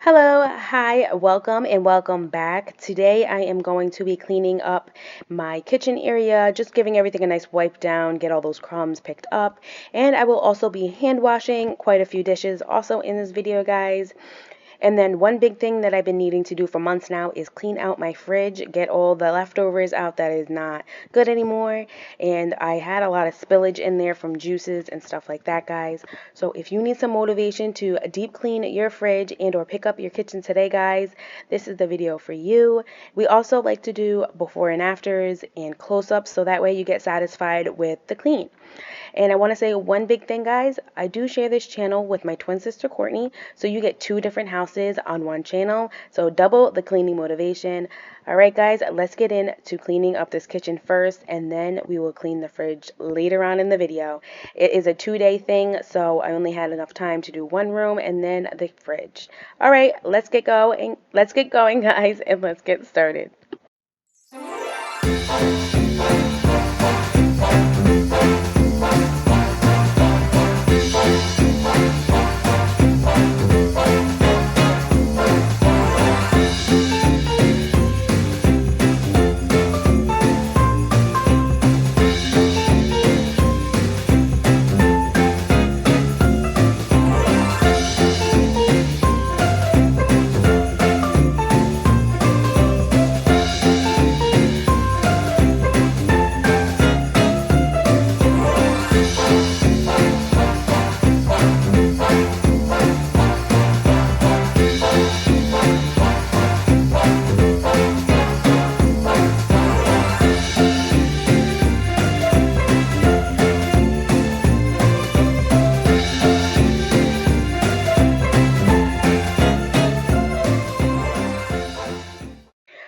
Hello, hi, welcome and welcome back. Today I am going to be cleaning up my kitchen area, just giving everything a nice wipe down, get all those crumbs picked up, and I will also be hand washing quite a few dishes also in this video, guys. And then one big thing that I've been needing to do for months now is clean out my fridge, get all the leftovers out that is not good anymore. And I had a lot of spillage in there from juices and stuff like that, guys. So if you need some motivation to deep clean your fridge and or pick up your kitchen today, guys, this is the video for you. We also like to do before and afters and close-ups so that way you get satisfied with the clean. And I want to say one big thing, guys. I do share this channel with my twin sister, Courtney. So you get two different houses on one channel. So double the cleaning motivation. All right, guys, let's get into cleaning up this kitchen first. And then we will clean the fridge later on in the video. It is a 2-day thing. So I only had enough time to do one room and then the fridge. All right, let's get going. Let's get going, guys, and let's get started.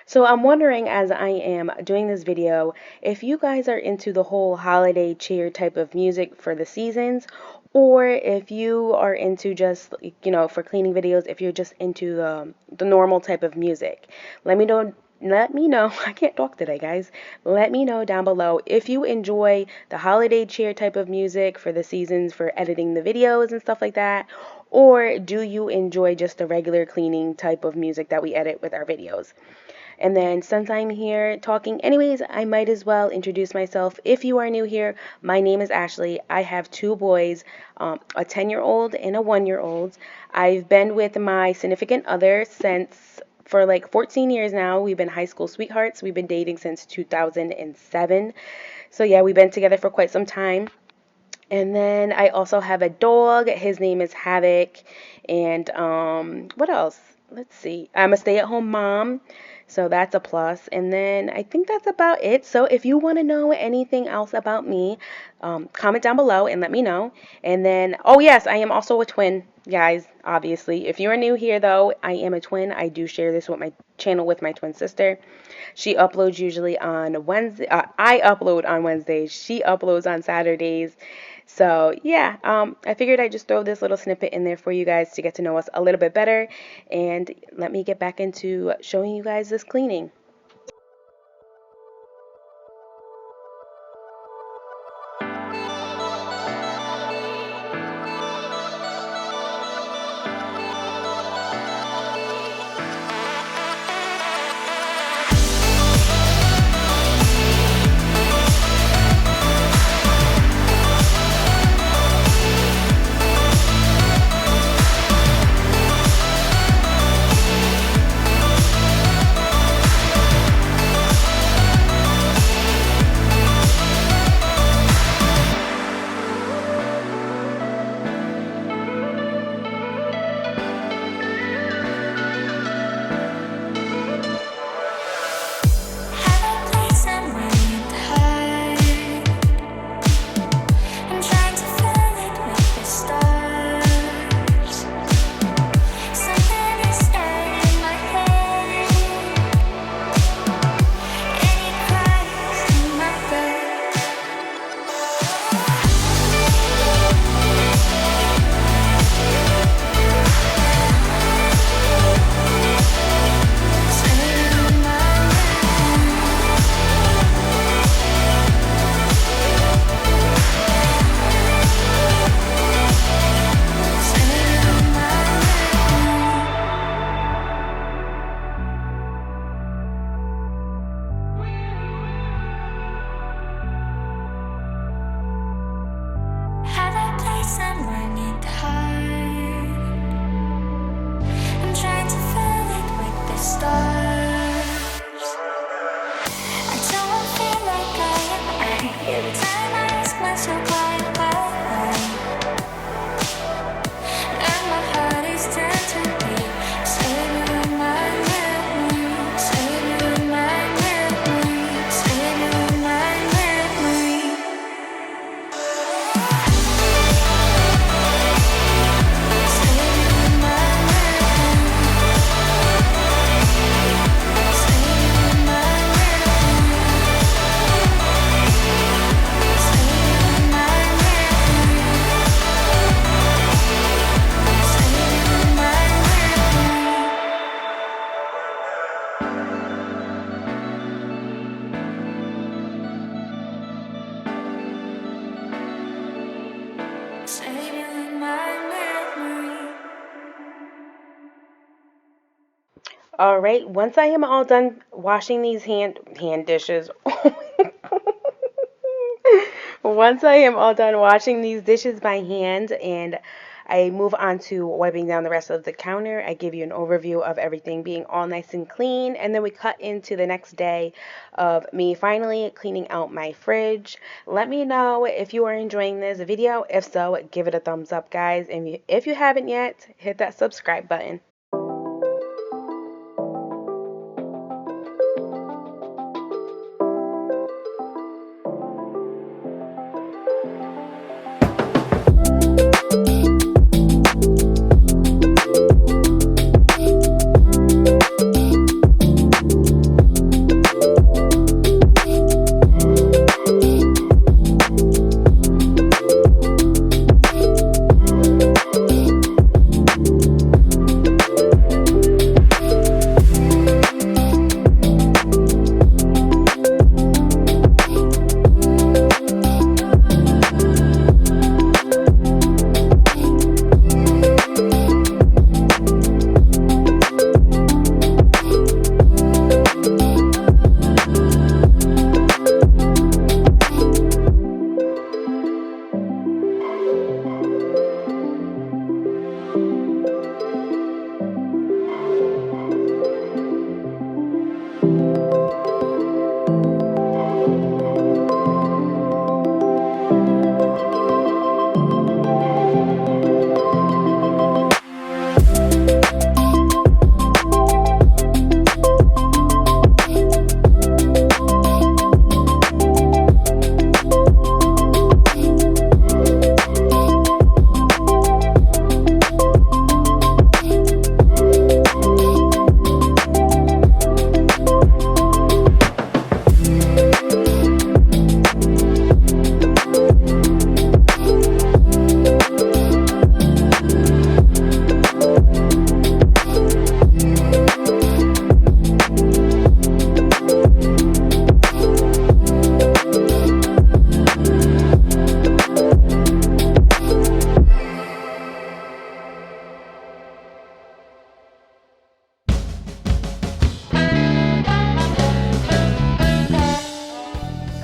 So I'm wondering, as I am doing this video, if you guys are into the whole holiday cheer type of music for the seasons, or if you are into just, for cleaning videos, if you're just into the normal type of music. Let me know. Let me know. I can't talk today, guys. Let me know down below if you enjoy the holiday cheer type of music for the seasons for editing the videos and stuff like that, or do you enjoy just the regular cleaning type of music that we edit with our videos? And then since I'm here talking anyways, I might as well introduce myself. If you are new here, my name is Ashley. I have two boys, a 10-year-old and a 1-year-old. I've been with my significant other for like 14 years now. We've been high school sweethearts. We've been dating since 2007. So yeah, we've been together for quite some time. And then I also have a dog. His name is Havoc. And what else? Let's see. I'm a stay-at-home mom. So that's a plus. And then I think that's about it. So if you want to know anything else about me, comment down below and let me know. And then, oh yes, I am also a twin, guys, obviously. If you are new here, though, I am a twin. I do share this with my channel with my twin sister. She uploads usually on Wednesday. I upload on Wednesdays. She uploads on Saturdays. So yeah, I figured I'd just throw this little snippet in there for you guys to get to know us a little bit better. And let me get back into showing you guys this cleaning. All right, once I am all done washing these hand dishes, once I am all done washing these dishes by hand and I move on to wiping down the rest of the counter, I give you an overview of everything being all nice and clean, and then we cut into the next day of me finally cleaning out my fridge. Let me know if you are enjoying this video. If so, give it a thumbs up, guys. And if you haven't yet, hit that subscribe button.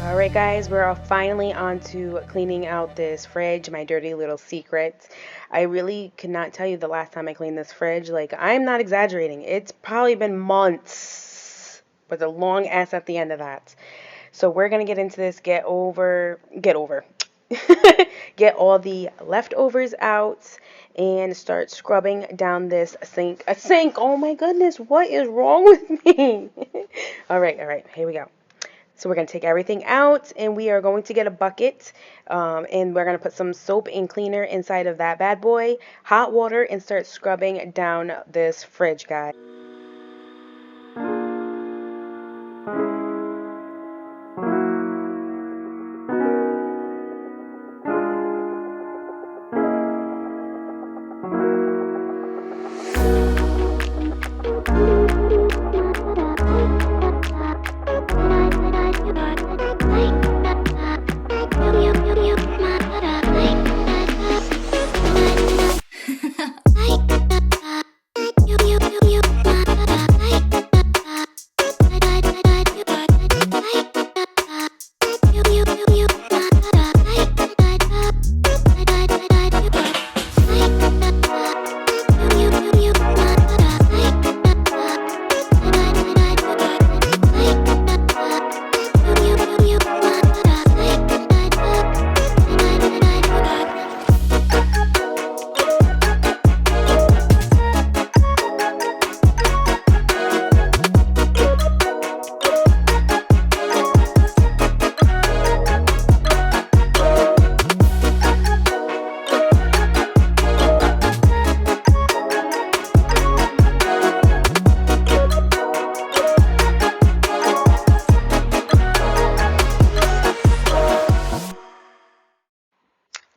Alright guys, we're finally on to cleaning out this fridge, my dirty little secret. I really cannot tell you the last time I cleaned this fridge. Like, I'm not exaggerating. It's probably been months, with a long S at the end of that. So we're gonna get into this, get get all the leftovers out and start scrubbing down this sink. A sink! Oh my goodness, what is wrong with me? All right, here we go. So we're going to take everything out and we are going to get a bucket and we're going to put some soap and cleaner inside of that bad boy, hot water, and start scrubbing down this fridge, guys.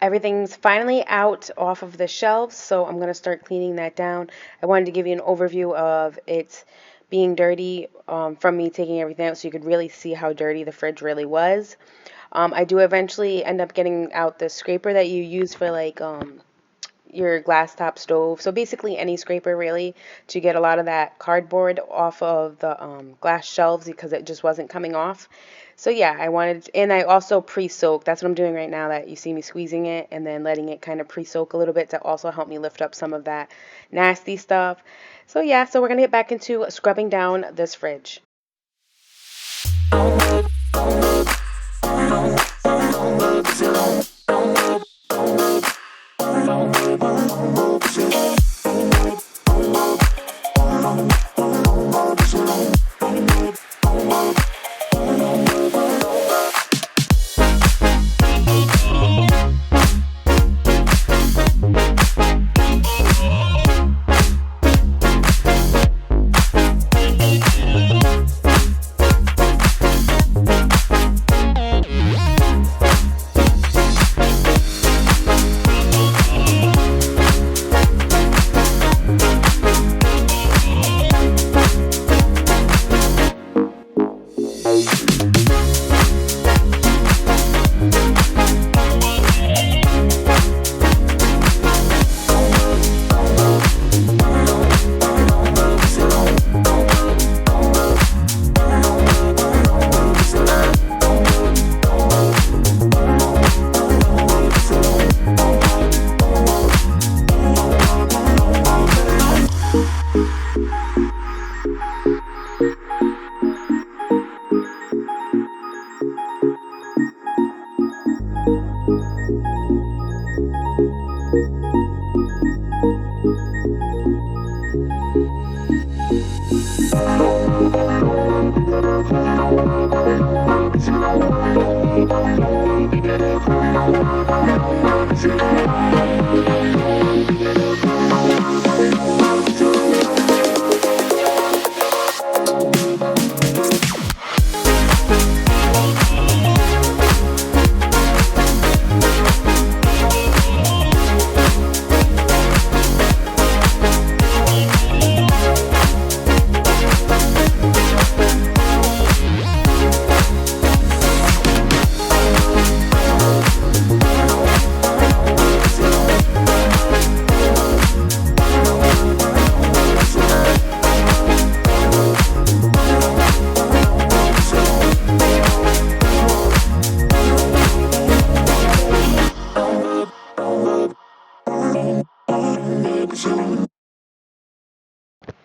Everything's finally out off of the shelves, so I'm going to start cleaning that down. I wanted to give you an overview of it being dirty from me taking everything out so you could really see how dirty the fridge really was. I do eventually end up getting out the scraper that you use for like your glass top stove. So basically any scraper really, to get a lot of that cardboard off of the glass shelves because it just wasn't coming off. So yeah, I wanted, and I also pre-soak. That's what I'm doing right now, that you see me squeezing it and then letting it kind of pre-soak a little bit to also help me lift up some of that nasty stuff. So yeah, so we're going to get back into scrubbing down this fridge.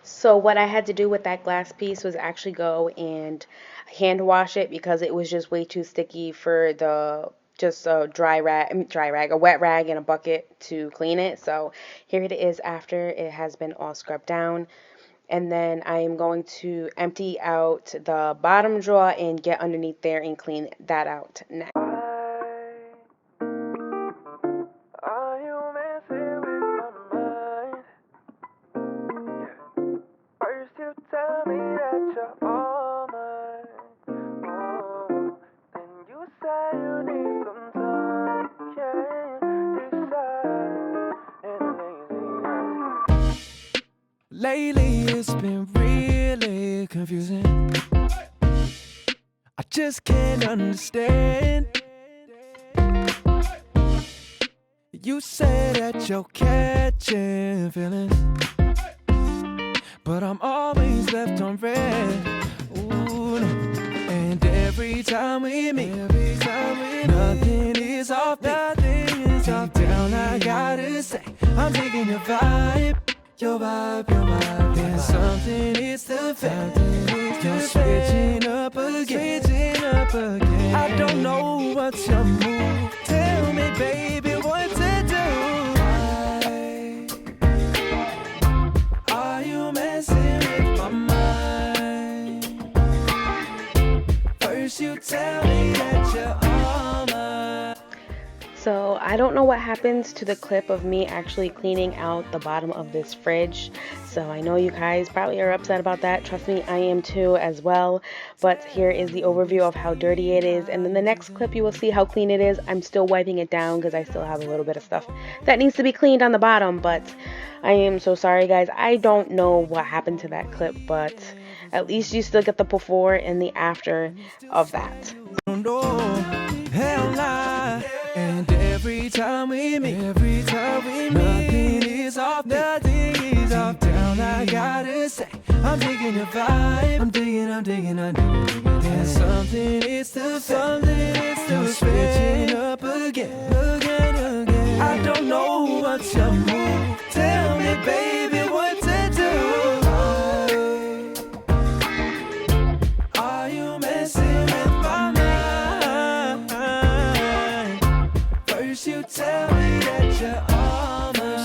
So what I had to do with that glass piece was actually go and hand wash it because it was just way too sticky for the just a a wet rag and a bucket to clean it. So here it is after it has been all scrubbed down. And then I am going to empty out the bottom drawer and get underneath there and clean that out next. Are you messing with my mind? First you tell me that you're all mine, oh, then you say you need some time, can't decide, and lately it's been really confusing. I just can't understand. You say that you're catching feelings, but I'm always left on red. Ooh, no. And every time we meet, nothing is off. Deep down, I gotta say, I'm digging your vibe. Then something is the fact. You're switching up again. I don't know what's your move. Tell me, baby, what to do. Why are you messing with my mind? First you tell me that you're all mine. So I don't know what happens to the clip of me actually cleaning out the bottom of this fridge. So I know you guys probably are upset about that. Trust me, I am too as well. But here is the overview of how dirty it is. And then the next clip you will see how clean it is. I'm still wiping it down because I still have a little bit of stuff that needs to be cleaned on the bottom. But I am so sorry, guys. I don't know what happened to that clip, but at least you still get the before and the after of that. And every time we meet, nothing Nothing is off down, I gotta say. I'm digging the vibe. I'm digging. And something is the switching up again. I don't know what to move. Tell me, baby, what to do. Are you messing with my mind? First you tell me that you're all mine.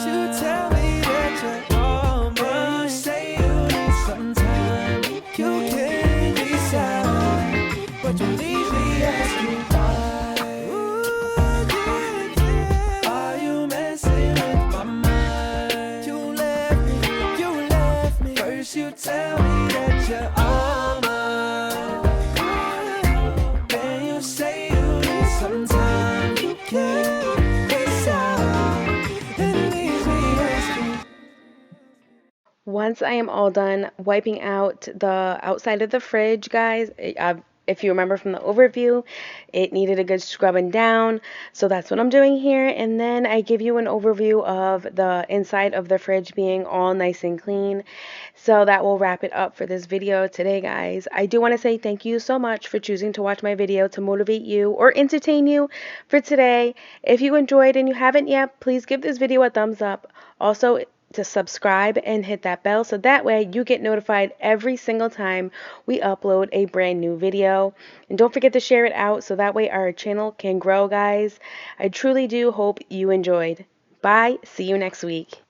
Then you say you need some time. You can't decide, but you leave me asking why. Are you messing with my mind? You left me. First you tell me that you're all mine. Then you say you need some time. You can't decide, and it leaves me asking. Once I am all done wiping out the outside of the fridge, guys, if you remember from the overview, it needed a good scrubbing down. So that's what I'm doing here. And then I give you an overview of the inside of the fridge being all nice and clean. So that will wrap it up for this video today, guys. I do want to say thank you so much for choosing to watch my video to motivate you or entertain you for today. If you enjoyed and you haven't yet, please give this video a thumbs up. Also, to subscribe and hit that bell so that way you get notified every single time we upload a brand new video. And don't forget to share it out so that way our channel can grow, guys. I truly do hope you enjoyed. Bye. See you next week.